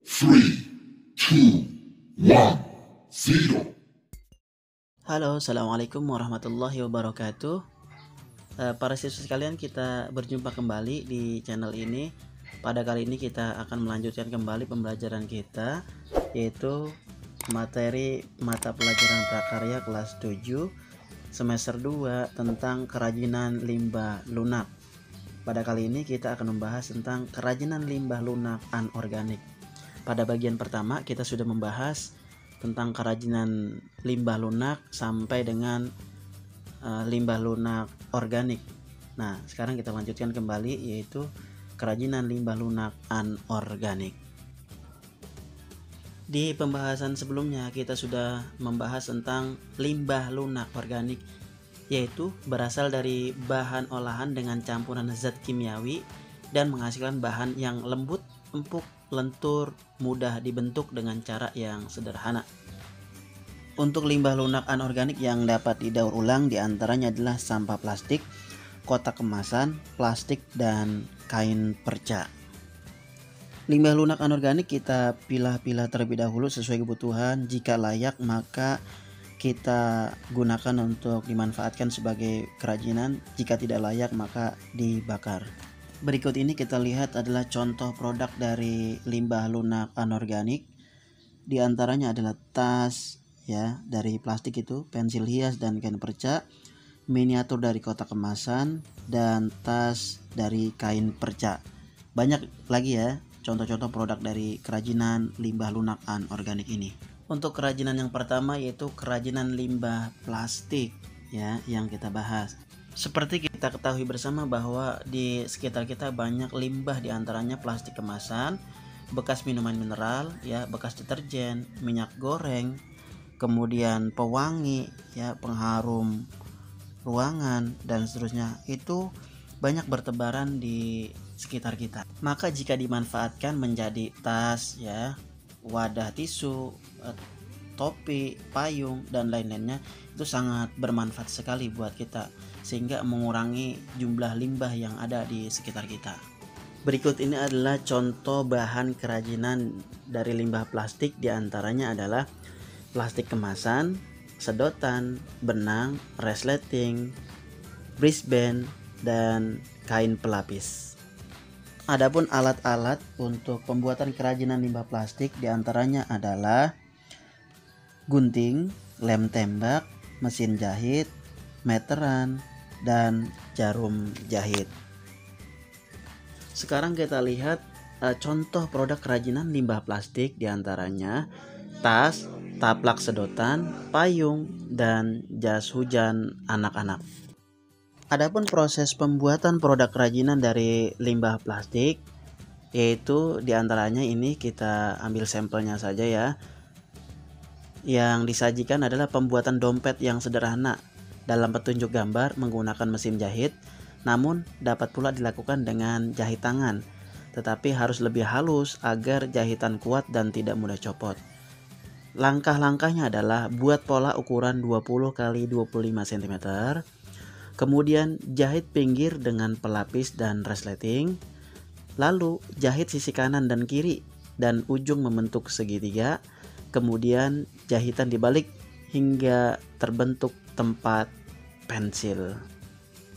3, 2, 1, 0. Halo, assalamualaikum warahmatullahi wabarakatuh. Para siswa sekalian, kita berjumpa kembali di channel ini. Pada kali ini kita akan melanjutkan kembali pembelajaran kita, yaitu materi mata pelajaran prakarya kelas 7 semester 2 tentang kerajinan limbah lunak. Pada kali ini kita akan membahas tentang kerajinan limbah lunak anorganik. Pada bagian pertama kita sudah membahas tentang kerajinan limbah lunak sampai dengan limbah lunak organik. Nah, sekarang kita lanjutkan kembali, yaitu kerajinan limbah lunak anorganik. Di pembahasan sebelumnya kita sudah membahas tentang limbah lunak organik, yaitu berasal dari bahan olahan dengan campuran zat kimiawi dan menghasilkan bahan yang lembut, empuk, lentur, mudah dibentuk dengan cara yang sederhana. Untuk limbah lunak anorganik yang dapat didaur ulang diantaranya adalah sampah plastik, kotak kemasan, plastik, dan kain perca. Limbah lunak anorganik kita pilah-pilah terlebih dahulu sesuai kebutuhan. Jika layak maka kita gunakan untuk dimanfaatkan sebagai kerajinan. Jika tidak layak maka dibakar. Berikut ini kita lihat adalah contoh produk dari limbah lunak anorganik. Di antaranya adalah tas ya dari plastik itu, pensil hias dan kain perca, miniatur dari kotak kemasan, dan tas dari kain perca. Banyak lagi ya contoh-contoh produk dari kerajinan limbah lunak anorganik ini. Untuk kerajinan yang pertama yaitu kerajinan limbah plastik ya yang kita bahas. Seperti kita ketahui bersama bahwa di sekitar kita banyak limbah, diantaranya plastik kemasan, bekas minuman mineral, ya, bekas deterjen, minyak goreng, kemudian pewangi, ya, pengharum ruangan dan seterusnya. Itu banyak bertebaran di sekitar kita. Maka jika dimanfaatkan menjadi tas, ya, wadah tisu, topi, payung, dan lain-lainnya, itu sangat bermanfaat sekali buat kita, sehingga mengurangi jumlah limbah yang ada di sekitar kita. Berikut ini adalah contoh bahan kerajinan dari limbah plastik, diantaranya adalah plastik kemasan, sedotan, benang, resleting, wristband, dan kain pelapis. Adapun alat-alat untuk pembuatan kerajinan limbah plastik diantaranya adalah gunting, lem tembak, mesin jahit, meteran, dan jarum jahit. Sekarang kita lihat contoh produk kerajinan limbah plastik, diantaranya tas, taplak sedotan, payung, dan jas hujan anak-anak. Adapun proses pembuatan produk kerajinan dari limbah plastik, yaitu diantaranya ini kita ambil sampelnya saja ya. Yang disajikan adalah pembuatan dompet yang sederhana dalam petunjuk gambar menggunakan mesin jahit, namun dapat pula dilakukan dengan jahit tangan, tetapi harus lebih halus agar jahitan kuat dan tidak mudah copot. Langkah-langkahnya adalah buat pola ukuran 20 x 25 cm, kemudian jahit pinggir dengan pelapis dan resleting, lalu jahit sisi kanan dan kiri dan ujung membentuk segitiga, kemudian jahitan dibalik hingga terbentuk tempat pensil.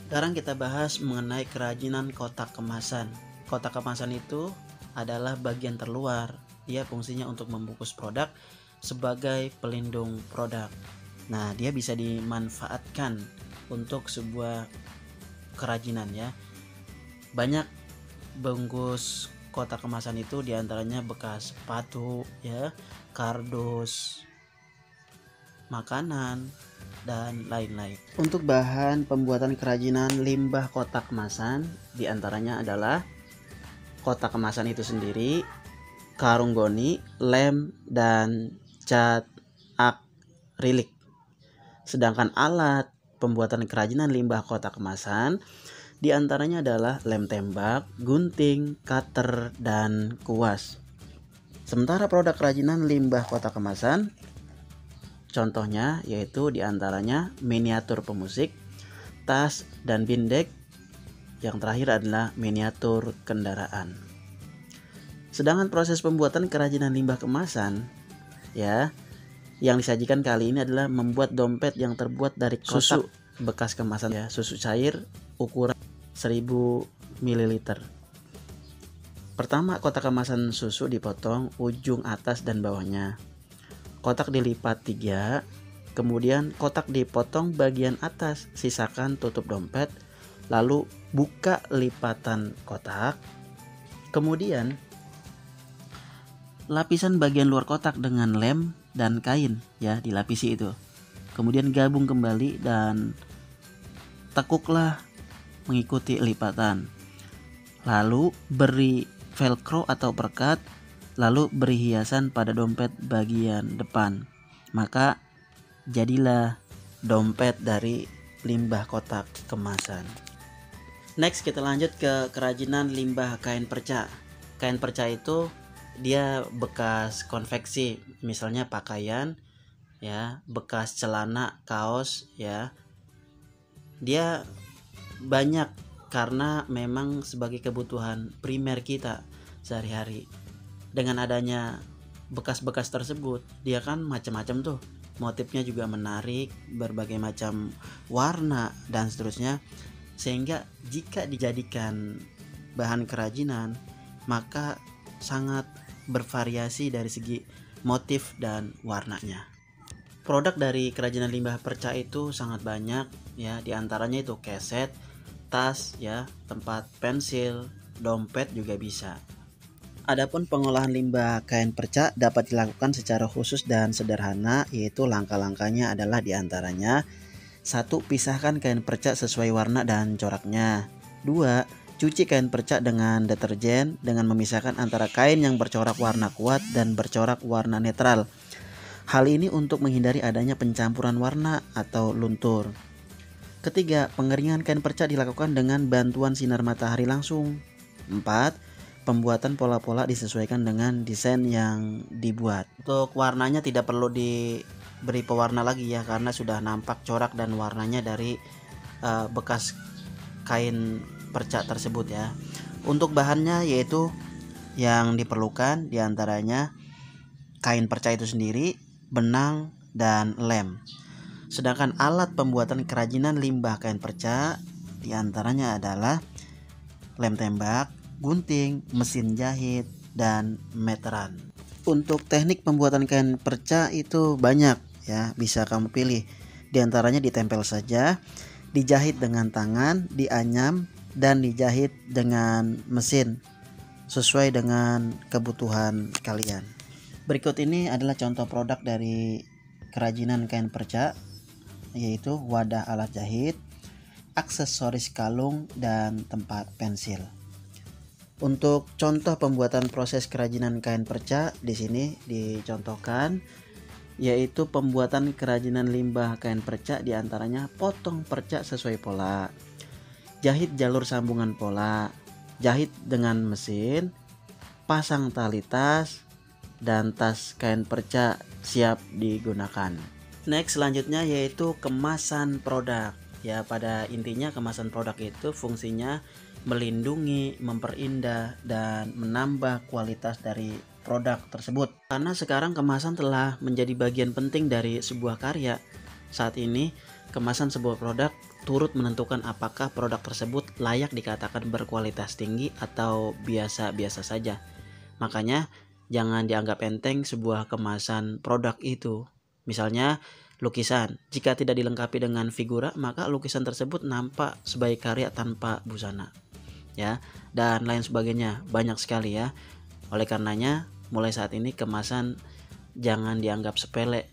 Sekarang kita bahas mengenai kerajinan kotak kemasan. Kotak kemasan itu adalah bagian terluar. Dia fungsinya untuk membungkus produk sebagai pelindung produk. Nah, dia bisa dimanfaatkan untuk sebuah kerajinan ya. Banyak bungkus kotak kemasan itu diantaranya bekas sepatu ya, kardus, makanan, dan lain-lain. Untuk bahan pembuatan kerajinan limbah kotak kemasan diantaranya adalah kotak kemasan itu sendiri, karung goni, lem, dan cat akrilik. Sedangkan alat pembuatan kerajinan limbah kotak kemasan diantaranya adalah lem tembak, gunting, cutter, dan kuas. Sementara produk kerajinan limbah kotak kemasan, contohnya yaitu diantaranya miniatur pemusik, tas, dan bindek. Yang terakhir adalah miniatur kendaraan. Sedangkan proses pembuatan kerajinan limbah kemasan ya yang disajikan kali ini adalah membuat dompet yang terbuat dari susu bekas kemasan ya, susu cair ukuran 1000 ml. Pertama, kotak kemasan susu dipotong ujung atas dan bawahnya. Kotak dilipat 3, kemudian kotak dipotong bagian atas, sisakan tutup dompet, lalu buka lipatan kotak. Kemudian lapisan bagian luar kotak dengan lem dan kain ya, dilapisi itu. Kemudian gabung kembali dan tekuklah mengikuti lipatan. Lalu beri velcro atau perekat, lalu beri hiasan pada dompet bagian depan. Maka jadilah dompet dari limbah kotak kemasan. Next, kita lanjut ke kerajinan limbah kain perca. Kain perca itu dia bekas konveksi, misalnya pakaian ya, bekas celana, kaos ya. Dia banyak karena memang sebagai kebutuhan primer kita sehari-hari. Dengan adanya bekas-bekas tersebut, dia kan macam-macam tuh. Motifnya juga menarik, berbagai macam warna dan seterusnya. Sehingga jika dijadikan bahan kerajinan, maka sangat bervariasi dari segi motif dan warnanya. Produk dari kerajinan limbah perca itu sangat banyak ya, diantaranya itu keset, tas ya, tempat pensil, dompet juga bisa. Adapun pengolahan limbah kain perca dapat dilakukan secara khusus dan sederhana, yaitu langkah-langkahnya adalah diantaranya: 1. Pisahkan kain perca sesuai warna dan coraknya. 2. Cuci kain perca dengan deterjen dengan memisahkan antara kain yang bercorak warna kuat dan bercorak warna netral. Hal ini untuk menghindari adanya pencampuran warna atau luntur. Ketiga, pengeringan kain perca dilakukan dengan bantuan sinar matahari langsung. 4. Pembuatan pola-pola disesuaikan dengan desain yang dibuat. Untuk warnanya tidak perlu diberi pewarna lagi ya, karena sudah nampak corak dan warnanya dari bekas kain perca tersebut ya. Untuk bahannya yaitu yang diperlukan diantaranya kain perca itu sendiri, benang, dan lem. Sedangkan alat pembuatan kerajinan limbah kain perca diantaranya adalah lem tembak, gunting, mesin jahit, dan meteran. Untuk teknik pembuatan kain perca itu banyak ya, bisa kamu pilih. Diantaranya ditempel saja, dijahit dengan tangan, dianyam, dan dijahit dengan mesin sesuai dengan kebutuhan kalian. Berikut ini adalah contoh produk dari kerajinan kain perca, yaitu wadah alat jahit, aksesoris kalung, dan tempat pensil. Untuk contoh pembuatan proses kerajinan kain perca di sini dicontohkan, yaitu pembuatan kerajinan limbah kain perca diantaranya potong perca sesuai pola, jahit jalur sambungan pola, jahit dengan mesin, pasang tali tas, dan tas kain perca siap digunakan. Next, selanjutnya yaitu kemasan produk. Ya, pada intinya kemasan produk itu fungsinya melindungi, memperindah, dan menambah kualitas dari produk tersebut. Karena sekarang kemasan telah menjadi bagian penting dari sebuah karya. Saat ini, kemasan sebuah produk turut menentukan apakah produk tersebut layak dikatakan berkualitas tinggi atau biasa-biasa saja. Makanya, jangan dianggap enteng sebuah kemasan produk itu. Misalnya, lukisan. Jika tidak dilengkapi dengan figura, maka lukisan tersebut nampak sebagai karya tanpa busana. Ya, dan lain sebagainya. Banyak sekali ya. Oleh karenanya, mulai saat ini kemasan jangan dianggap sepele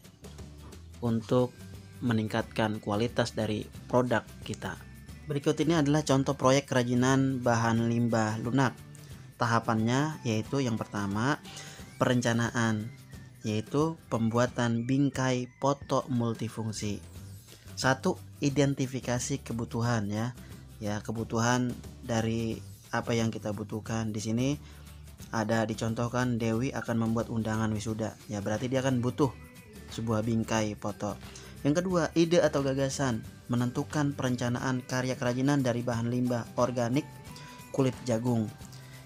untuk meningkatkan kualitas dari produk kita. Berikut ini adalah contoh proyek kerajinan bahan limbah lunak. Tahapannya yaitu yang pertama, perencanaan, yaitu pembuatan bingkai foto multifungsi. 1. Identifikasi kebutuhan ya. Ya, kebutuhan dari apa yang kita butuhkan. Di sini ada dicontohkan Dewi akan membuat undangan wisuda. Ya, berarti dia akan butuh sebuah bingkai foto. Yang kedua, ide atau gagasan, menentukan perencanaan karya kerajinan dari bahan limbah organik kulit jagung.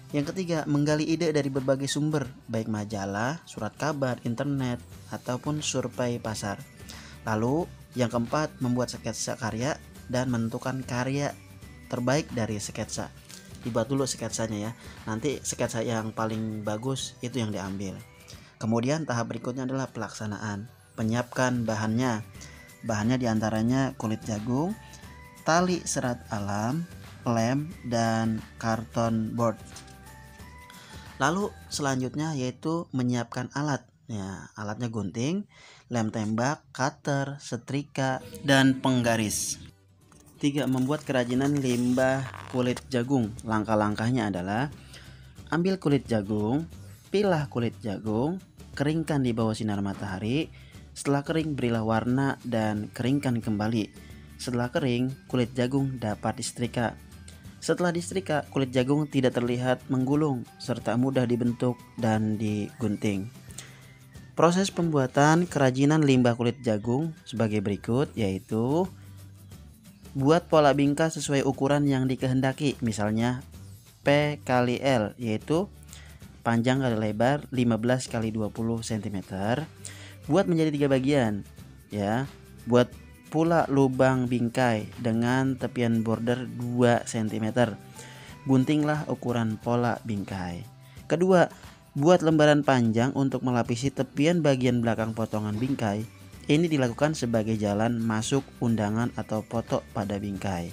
Yang ketiga, menggali ide dari berbagai sumber, baik majalah, surat kabar, internet, ataupun survei pasar. Lalu, yang keempat, membuat sketsa karya dan menentukan karya terbaik dari sketsa. Dibuat dulu sketsanya ya, nanti sketsa yang paling bagus itu yang diambil. Kemudian tahap berikutnya adalah pelaksanaan. Menyiapkan bahannya. Bahannya diantaranya kulit jagung, tali serat alam, lem, dan karton board. Lalu selanjutnya yaitu menyiapkan alat. Ya, alatnya gunting, lem tembak, cutter, setrika, dan penggaris. 3. Membuat kerajinan limbah kulit jagung. Langkah-langkahnya adalah ambil kulit jagung, pilah kulit jagung, keringkan di bawah sinar matahari. Setelah kering, berilah warna dan keringkan kembali. Setelah kering, kulit jagung dapat disetrika. Setelah disetrika, kulit jagung tidak terlihat menggulung serta mudah dibentuk dan digunting. Proses pembuatan kerajinan limbah kulit jagung sebagai berikut, yaitu buat pola bingkai sesuai ukuran yang dikehendaki, misalnya P kali L, yaitu panjang kali lebar 15 kali 20 cm. Buat menjadi 3 bagian, ya. Buat pula lubang bingkai dengan tepian border 2 cm. Guntinglah ukuran pola bingkai. Kedua, buat lembaran panjang untuk melapisi tepian bagian belakang potongan bingkai. Ini dilakukan sebagai jalan masuk undangan atau foto pada bingkai.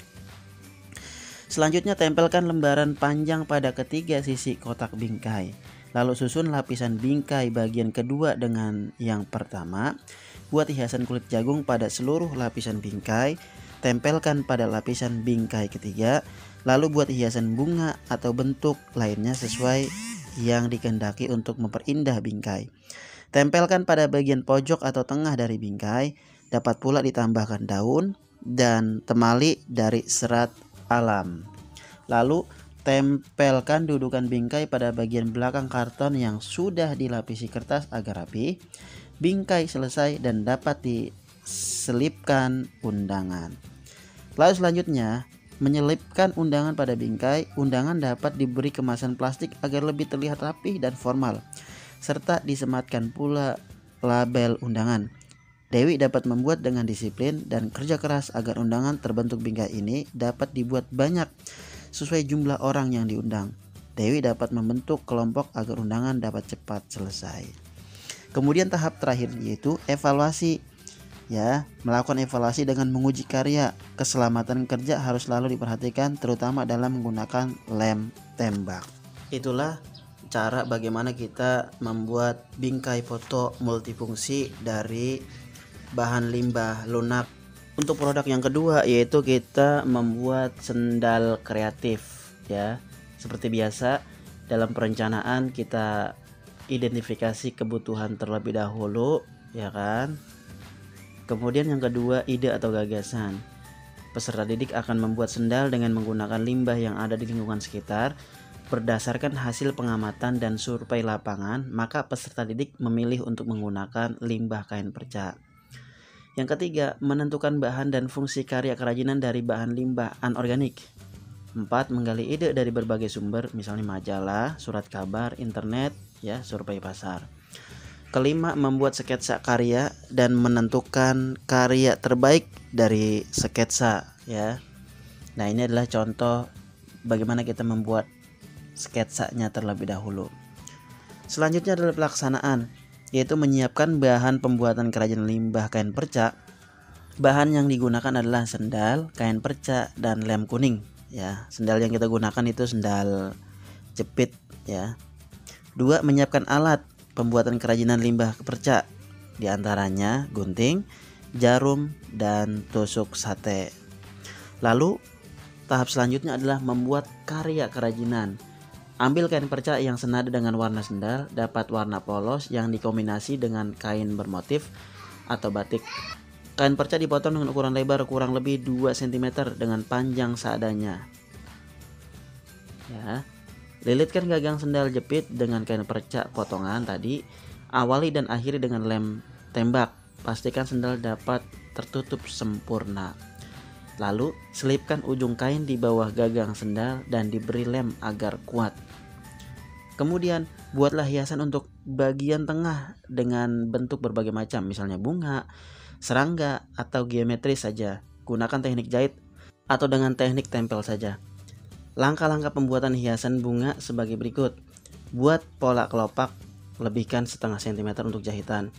Selanjutnya, tempelkan lembaran panjang pada ketiga sisi kotak bingkai. Lalu susun lapisan bingkai bagian kedua dengan yang pertama. Buat hiasan kulit jagung pada seluruh lapisan bingkai, tempelkan pada lapisan bingkai ketiga, lalu buat hiasan bunga atau bentuk lainnya sesuai yang dikehendaki untuk memperindah bingkai. Tempelkan pada bagian pojok atau tengah dari bingkai, dapat pula ditambahkan daun dan temali dari serat alam. Lalu tempelkan dudukan bingkai pada bagian belakang karton yang sudah dilapisi kertas agar rapi. Bingkai selesai dan dapat diselipkan undangan. Lalu selanjutnya, menyelipkan undangan pada bingkai. Undangan dapat diberi kemasan plastik agar lebih terlihat rapi dan formal, serta disematkan pula label undangan. Dewi dapat membuat dengan disiplin dan kerja keras agar undangan terbentuk bingkai ini dapat dibuat banyak sesuai jumlah orang yang diundang. Dewi dapat membentuk kelompok agar undangan dapat cepat selesai. Kemudian tahap terakhir yaitu evaluasi, ya, melakukan evaluasi dengan menguji karya. Keselamatan kerja harus selalu diperhatikan, terutama dalam menggunakan lem tembak. Itulah cara bagaimana kita membuat bingkai foto multifungsi dari bahan limbah lunak. Untuk produk yang kedua yaitu kita membuat sendal kreatif, ya. Seperti biasa dalam perencanaan kita identifikasi kebutuhan terlebih dahulu, ya kan. Kemudian yang kedua, ide atau gagasan. Peserta didik akan membuat sendal dengan menggunakan limbah yang ada di lingkungan sekitar. Berdasarkan hasil pengamatan dan survei lapangan, maka peserta didik memilih untuk menggunakan limbah kain perca. Yang ketiga, menentukan bahan dan fungsi karya kerajinan dari bahan limbah anorganik. 4. Menggali ide dari berbagai sumber, misalnya majalah, surat kabar, internet, ya, survei pasar. Kelima, membuat sketsa karya dan menentukan karya terbaik dari sketsa, ya. Nah, ini adalah contoh bagaimana kita membuat sketsanya terlebih dahulu. Selanjutnya adalah pelaksanaan, yaitu menyiapkan bahan pembuatan kerajinan limbah kain perca. Bahan yang digunakan adalah sendal, kain perca, dan lem kuning, ya. Sendal yang kita gunakan itu sendal jepit, ya. 2. Menyiapkan alat pembuatan kerajinan limbah perca, diantaranya gunting, jarum, dan tusuk sate. Lalu tahap selanjutnya adalah membuat karya kerajinan. Ambil kain perca yang senada dengan warna sendal, dapat warna polos yang dikombinasi dengan kain bermotif atau batik. Kain perca dipotong dengan ukuran lebar kurang lebih 2 cm dengan panjang seadanya. Ya. Lilitkan gagang sendal jepit dengan kain perca potongan tadi. Awali dan akhiri dengan lem tembak. Pastikan sendal dapat tertutup sempurna. Lalu selipkan ujung kain di bawah gagang sendal dan diberi lem agar kuat. Kemudian buatlah hiasan untuk bagian tengah dengan bentuk berbagai macam, misalnya bunga, serangga, atau geometris saja. Gunakan teknik jahit atau dengan teknik tempel saja. Langkah-langkah pembuatan hiasan bunga sebagai berikut. Buat pola kelopak, lebihkan setengah cm untuk jahitan.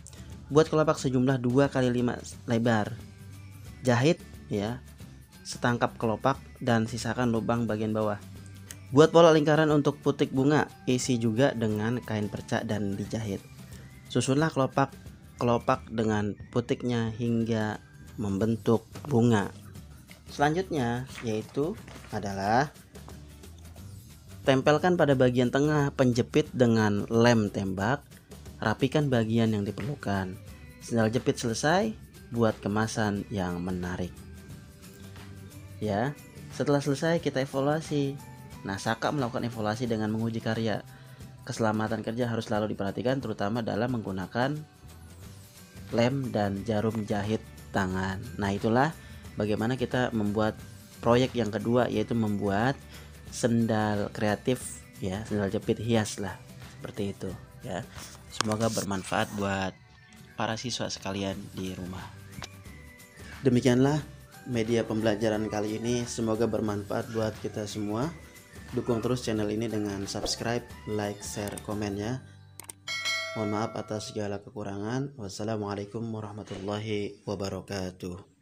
Buat kelopak sejumlah 2 kali 5 lebar. Jahit ya setangkap kelopak dan sisakan lubang bagian bawah. Buat pola lingkaran untuk putik bunga, isi juga dengan kain perca dan dijahit. Susunlah kelopak dengan putiknya hingga membentuk bunga. Selanjutnya yaitu adalah tempelkan pada bagian tengah penjepit dengan lem tembak. Rapikan bagian yang diperlukan. Sendal jepit selesai, buat kemasan yang menarik. Ya, setelah selesai kita evaluasi. Nah, Saka melakukan evaluasi dengan menguji karya. Keselamatan kerja harus selalu diperhatikan, terutama dalam menggunakan lem dan jarum jahit tangan. Nah, itulah bagaimana kita membuat proyek yang kedua, yaitu membuat sendal kreatif ya, sendal jepit hias lah, seperti itu ya. Semoga bermanfaat buat para siswa sekalian di rumah. Demikianlah media pembelajaran kali ini, semoga bermanfaat buat kita semua. Dukung terus channel ini dengan subscribe, like, share, komen ya. Mohon maaf atas segala kekurangan. Wassalamualaikum warahmatullahi wabarakatuh.